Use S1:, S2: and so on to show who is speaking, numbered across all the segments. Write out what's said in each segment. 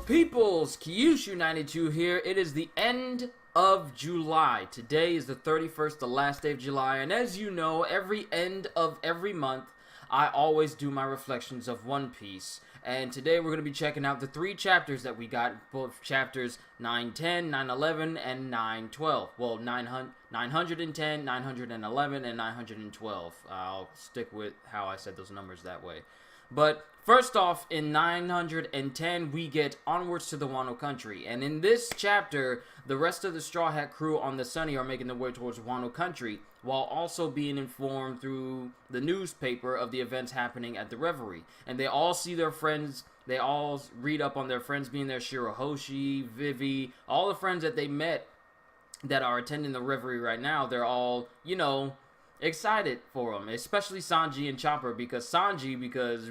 S1: peoples, Kyushu92 here. It is the end of July. Today is the 31st, the last day of July, and as you know, every end of every month, I always do my reflections of One Piece. And today we're going to be checking out the three chapters that we got, both chapters 910, 911, and 912. Well, 910, 911, and 912. I'll stick with how I said those numbers that way. But first off, in 910, we get Onwards to the Wano Country. And in this chapter, the rest of the Straw Hat crew on the Sunny are making their way towards Wano Country, while also being informed through the newspaper of the events happening at the Reverie. And they all see their friends, they all read up on their friends being there, Shirahoshi, Vivi, all the friends that they met that are attending the Reverie right now. They're all, excited for him, especially Sanji and Chopper, because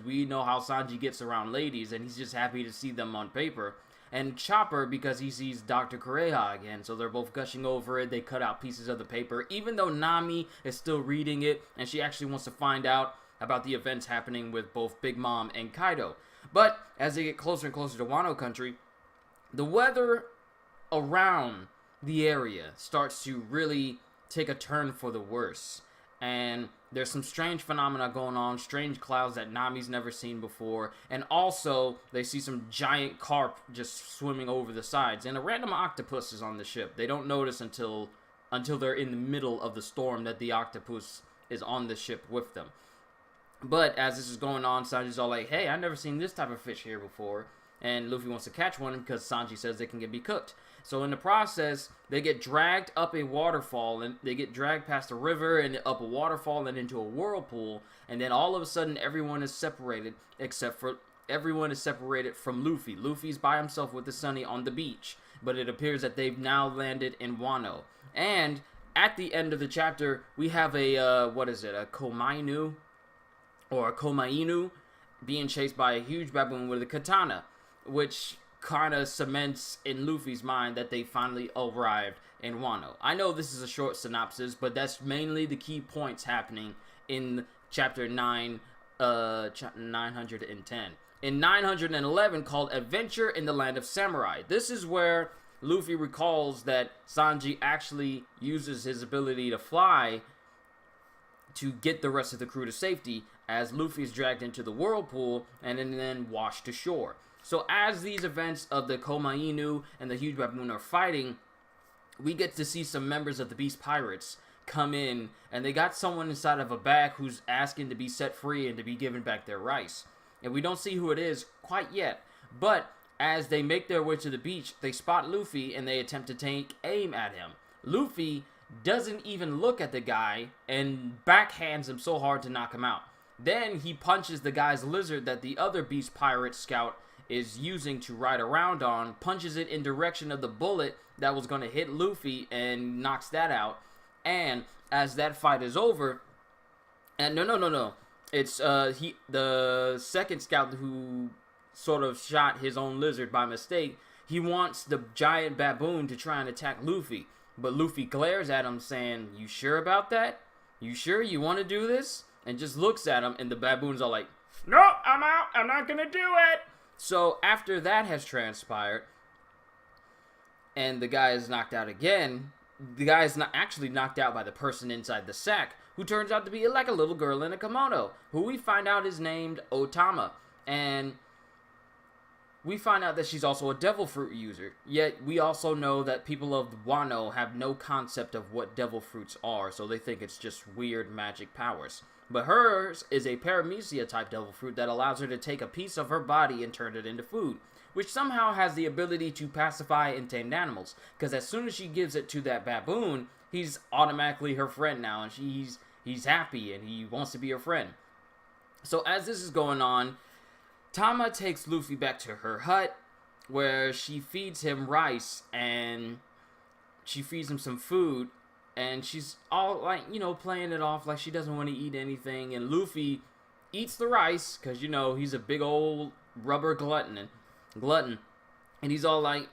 S1: we know how Sanji gets around ladies, and he's just happy to see them on paper. And Chopper, because he sees Dr. Kureha again, so they're both gushing over it. They cut out pieces of the paper, even though Nami is still reading it, and she actually wants to find out about the events happening with both Big Mom and Kaido. But as they get closer and closer to Wano Country, the weather around the area starts to really take a turn for the worse. And there's some strange phenomena going on, strange clouds that Nami's never seen before, and also they see some giant carp just swimming over the sides, and a random octopus is on the ship. They don't notice until they're in the middle of the storm that the octopus is on the ship with them. But as this is going on, Sanji's all like, hey, I've never seen this type of fish here before, and Luffy wants to catch one because Sanji says they can be cooked. So in the process, they get dragged up a waterfall, and they get dragged past a river and up a waterfall and into a whirlpool, and then all of a sudden everyone is separated from Luffy. Luffy's by himself with the Sunny on the beach, but it appears that they've now landed in Wano. And at the end of the chapter, we have a Komainu or a Komainu being chased by a huge baboon with a katana, which kind of cements in Luffy's mind that they finally arrived in Wano. I know this is a short synopsis, but that's mainly the key points happening in chapter 910. In 911, called Adventure in the Land of Samurai, this is where Luffy recalls that Sanji actually uses his ability to fly to get the rest of the crew to safety, as Luffy is dragged into the whirlpool and then washed to shore. So as these events of the Komainu and the huge baboon are fighting, we get to see some members of the Beast Pirates come in, and they got someone inside of a bag who's asking to be set free and to be given back their rice. And we don't see who it is quite yet, but as they make their way to the beach, they spot Luffy and they attempt to take aim at him. Luffy doesn't even look at the guy and backhands him so hard to knock him out. Then he punches the guy's lizard that the other Beast Pirate scout is using to ride around on, punches it in direction of the bullet that was going to hit Luffy and knocks that out. And as that fight is over, and no, it's the second scout who sort of shot his own lizard by mistake. He wants the giant baboon to try and attack Luffy, but Luffy glares at him saying, "You sure about that? You sure you want to do this?" And just looks at him, and the baboon's all like, "No, I'm out. I'm not gonna do it." So after that has transpired, and the guy is knocked out again, the guy is not actually knocked out by the person inside the sack, who turns out to be like a little girl in a kimono, who we find out is named Otama. And we find out that she's also a devil fruit user. Yet we also know that people of Wano have no concept of what devil fruits are, so they think it's just weird magic powers. But hers is a paramecia type devil fruit that allows her to take a piece of her body and turn it into food, which somehow has the ability to pacify and tame animals, because as soon as she gives it to that baboon, he's automatically her friend now, and he's happy and he wants to be her friend. So as this is going on, Tama takes Luffy back to her hut, where she feeds him rice, and she feeds him some food, and she's all like, playing it off like she doesn't want to eat anything, and Luffy eats the rice, because, he's a big old rubber glutton, and he's all like,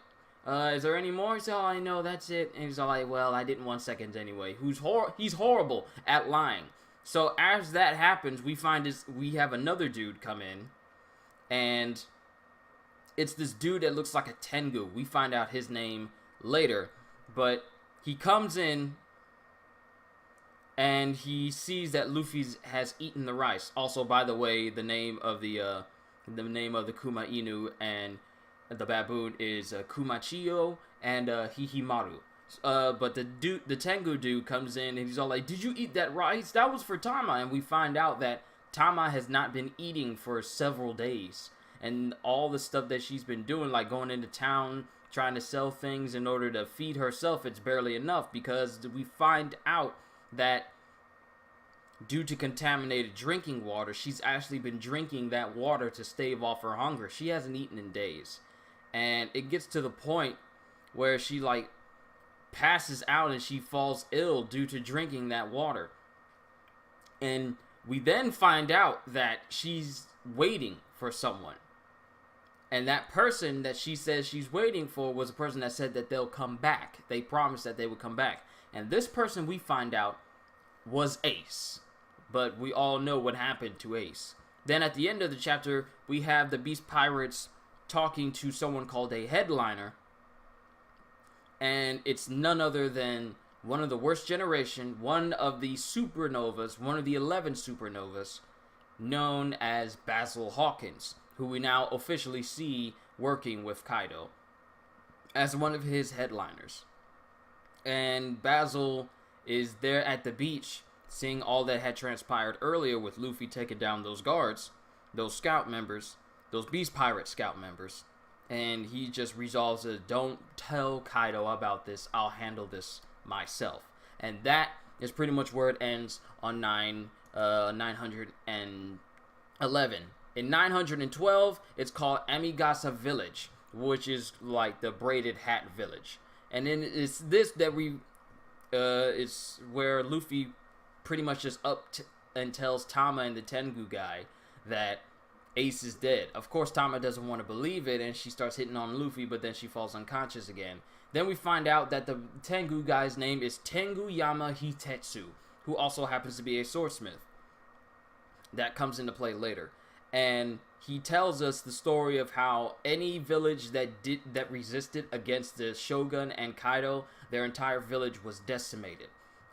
S1: is there any more? He's all, I know, that's it, and he's all like, well, I didn't 1 second anyway. He's horrible at lying. So as that happens, we have another dude come in, and it's this dude that looks like a Tengu. We find out his name later, but he comes in and he sees that Luffy has eaten the rice. Also, by the way, the name of the Kuma Inu and the baboon is Kumachiyo and Hihimaru. But the Tengu dude comes in and he's all like, "Did you eat that rice? That was for Tama." And we find out that Tama has not been eating for several days, and all the stuff that she's been doing, like going into town trying to sell things in order to feed herself, it's barely enough, because we find out that due to contaminated drinking water, she's actually been drinking that water to stave off her hunger. She hasn't eaten in days, and it gets to the point where she like passes out and she falls ill due to drinking that water. And we then find out that she's waiting for someone, and that person that she says she's waiting for was a person that said that they'll come back. They promised that they would come back, and this person, we find out, was Ace. But we all know what happened to Ace. Then at the end of the chapter, we have the Beast Pirates talking to someone called a headliner. And it's none other than one of the worst generation, one of the supernovas, one of the 11 supernovas, known as Basil Hawkins, who we now officially see working with Kaido as one of his headliners. And Basil is there at the beach, seeing all that had transpired earlier with Luffy taking down those guards, those scout members, those Beast Pirate scout members. And he just resolves to, don't tell Kaido about this, I'll handle this myself. And that is pretty much where it ends on 911. In 912, it's called Amigasa Village, which is like the braided hat village. And then it's this that it's where Luffy pretty much just and tells Tama and the Tengu guy that Ace is dead. Of course, Tama doesn't want to believe it, and she starts hitting on Luffy, but then she falls unconscious again. Then we find out that the Tengu guy's name is Tengu Yama Hitetsu, who also happens to be a swordsmith. That comes into play later. And he tells us the story of how any village that resisted against the Shogun and Kaido, their entire village was decimated.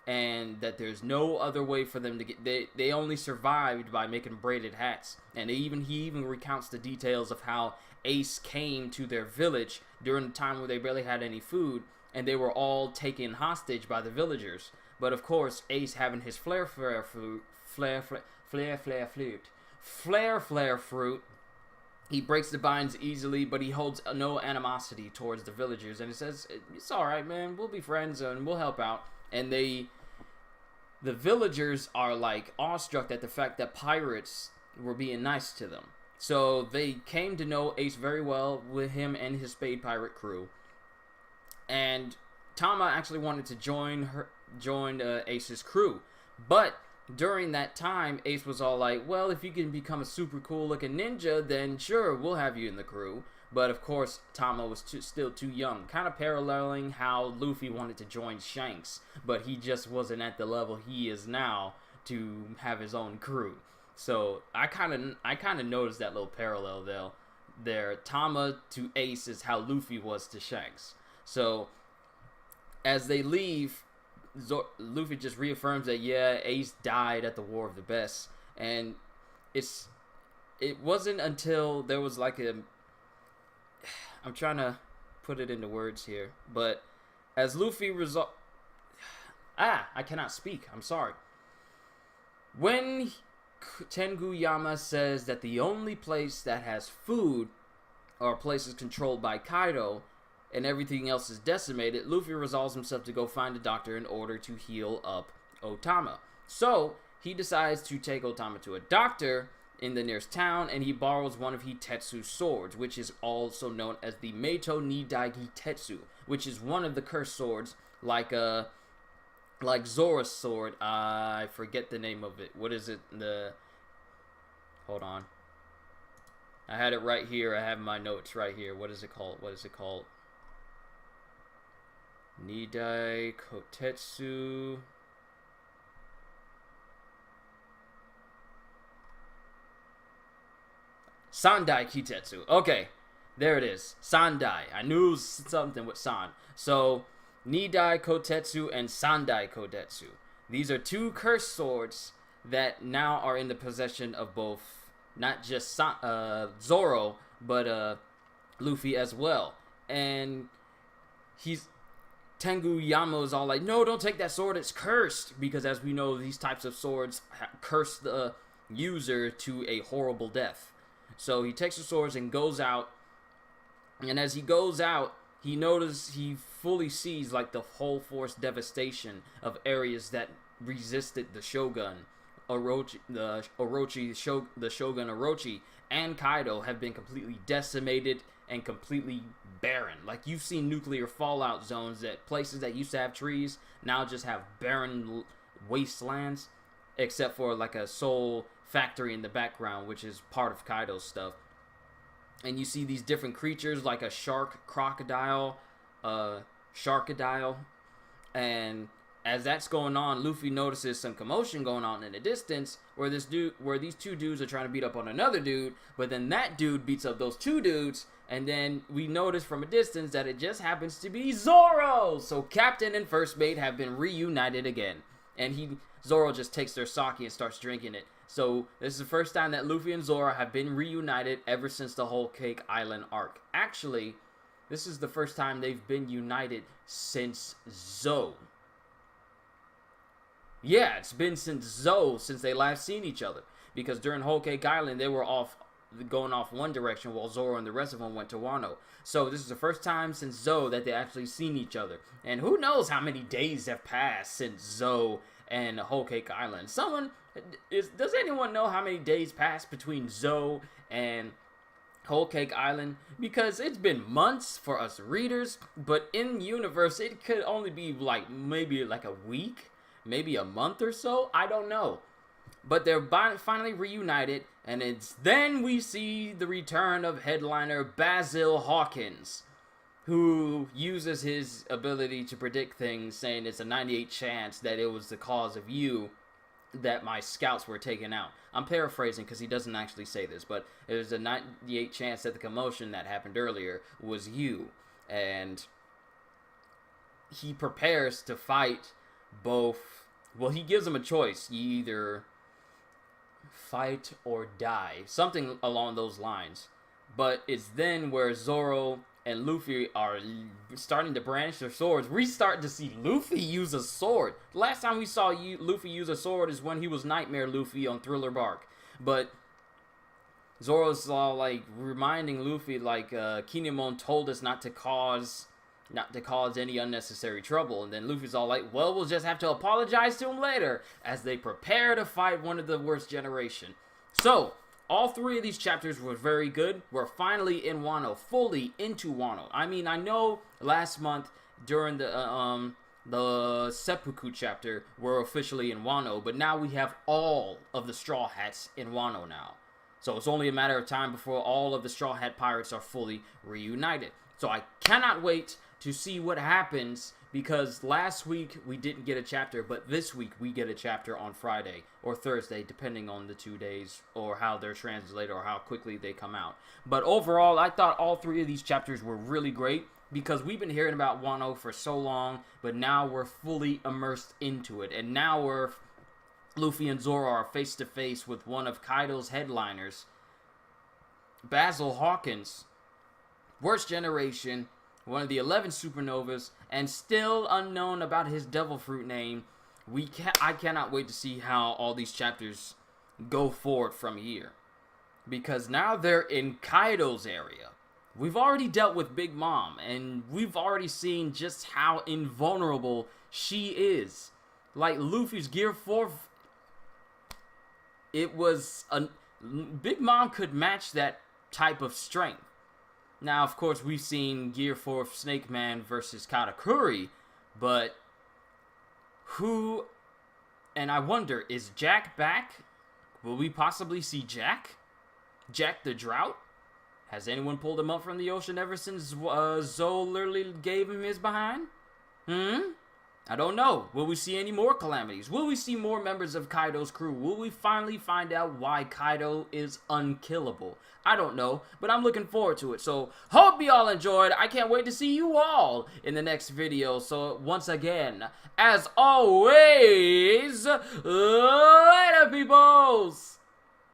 S1: And that there's no other way for them to get... They only survived by making braided hats. And he even recounts the details of how Ace came to their village during the time where they barely had any food, and they were all taken hostage by the villagers. But of course, Ace, having his flare fruit, he breaks the binds easily, but he holds no animosity towards the villagers. And he says, "It's alright, man, we'll be friends and we'll help out." And the villagers are like awestruck at the fact that pirates were being nice to them. So they came to know Ace very well, with him and his Spade Pirate crew. And Tama actually wanted to join Ace's crew. But during that time, Ace was all like, "Well, if you can become a super cool looking ninja, then sure, we'll have you in the crew." But of course, Tama was still too young, kind of paralleling how Luffy wanted to join Shanks, but he just wasn't at the level he is now to have his own crew. So I kind of noticed that little parallel there. Tama to Ace is how Luffy was to Shanks. So as they leave, Luffy just reaffirms that, yeah, Ace died at the War of the Best. And it wasn't until there was like I'm trying to put it into words here, but as Luffy I cannot speak, I'm sorry. When Tengu Yama says that the only place that has food are places controlled by Kaido, and everything else is decimated, Luffy resolves himself to go find a doctor in order to heal up Otama. So he decides to take Otama to a doctor in the nearest town, and he borrows one of Hitetsu's swords, which is also known as the Meito Nidai Hitetsu, which is one of the cursed swords, like Zora's sword. I forget the name of it. What is it? Hold on. I had it right here. I have my notes right here. What is it called? Nidai Kotetsu. Sandai Kitetsu. Okay. There it is. Sandai. I knew it was something with San. So, Nidai Kotetsu and Sandai Kotetsu. These are two cursed swords that now are in the possession of both, not just Zoro, but Luffy as well. And Tengu Yamo's all like, no, don't take that sword, it's cursed. Because as we know, these types of swords curse the user to a horrible death. So he takes the swords and goes out. And as he goes out, he fully sees like the whole force devastation of areas that resisted the Shogun. The Shogun Orochi and Kaido have been completely decimated and completely barren. Like, you've seen nuclear fallout zones, that places that used to have trees now just have barren wastelands, except for like a soul factory in the background, which is part of Kaido's stuff. And you see these different creatures like a shark, crocodile, sharkadile, and as that's going on, Luffy notices some commotion going on in the distance where these two dudes are trying to beat up on another dude, but then that dude beats up those two dudes, and then we notice from a distance that it just happens to be Zoro! So Captain and First Mate have been reunited again, and Zoro just takes their sake and starts drinking it. So this is the first time that Luffy and Zoro have been reunited ever since the Whole Cake Island arc. Actually, this is the first time they've been united since Zou. Yeah, it's been since they last seen each other. Because during Whole Cake Island, they were going off one direction while Zoro and the rest of them went to Wano. So this is the first time since Zou that they actually seen each other. And who knows how many days have passed since Zou and Whole Cake Island. Does anyone know how many days passed between Zou and Whole Cake Island? Because it's been months for us readers, but in universe, it could only be like maybe like a week. Maybe a month or so, I don't know. But they're finally reunited, and it's then we see the return of headliner Basil Hawkins, who uses his ability to predict things, saying it's a 98% chance that it was the cause of you that my scouts were taken out. I'm paraphrasing because he doesn't actually say this, but there's a 98% chance that the commotion that happened earlier was you. And he prepares to fight both. Well, he gives them a choice. You either fight or die. Something along those lines. But it's then where Zoro and Luffy are starting to brandish their swords. We start to see Luffy use a sword. The last time we saw Luffy use a sword is when he was Nightmare Luffy on Thriller Bark. But Zoro's all like reminding Luffy like Kinemon told us not to cause any unnecessary trouble. And then Luffy's all like, well, we'll just have to apologize to him later, as they prepare to fight one of the worst generation. So all three of these chapters were very good. We're finally in Wano, fully into Wano. I mean, I know last month during the Seppuku chapter, we're officially in Wano, but now we have all of the Straw Hats in Wano now. So it's only a matter of time before all of the Straw Hat Pirates are fully reunited. So I cannot wait to see what happens, because last week we didn't get a chapter, but this week we get a chapter on Friday or Thursday, depending on the 2 days or how they're translated or how quickly they come out. But overall, I thought all three of these chapters were really great, because we've been hearing about Wano for so long, but now we're fully immersed into it. And now Luffy and Zoro are face to face with one of Kaido's headliners, Basil Hawkins, worst generation, one of the 11 supernovas, and still unknown about his devil fruit name. I cannot wait to see how all these chapters go forward from here, because now they're in Kaido's area. We've already dealt with Big Mom, and we've already seen just how invulnerable she is. Like Luffy's Gear 4, Big Mom could match that type of strength. Now, of course, we've seen Gear 4 Snake Man versus Katakuri, but and I wonder, is Jack back? Will we possibly see Jack? Jack the Drought? Has anyone pulled him up from the ocean ever since Zou literally gave him his behind? I don't know. Will we see any more calamities? Will we see more members of Kaido's crew? Will we finally find out why Kaido is unkillable? I don't know, but I'm looking forward to it. So, hope you all enjoyed. I can't wait to see you all in the next video. So, once again, as always, later, peoples!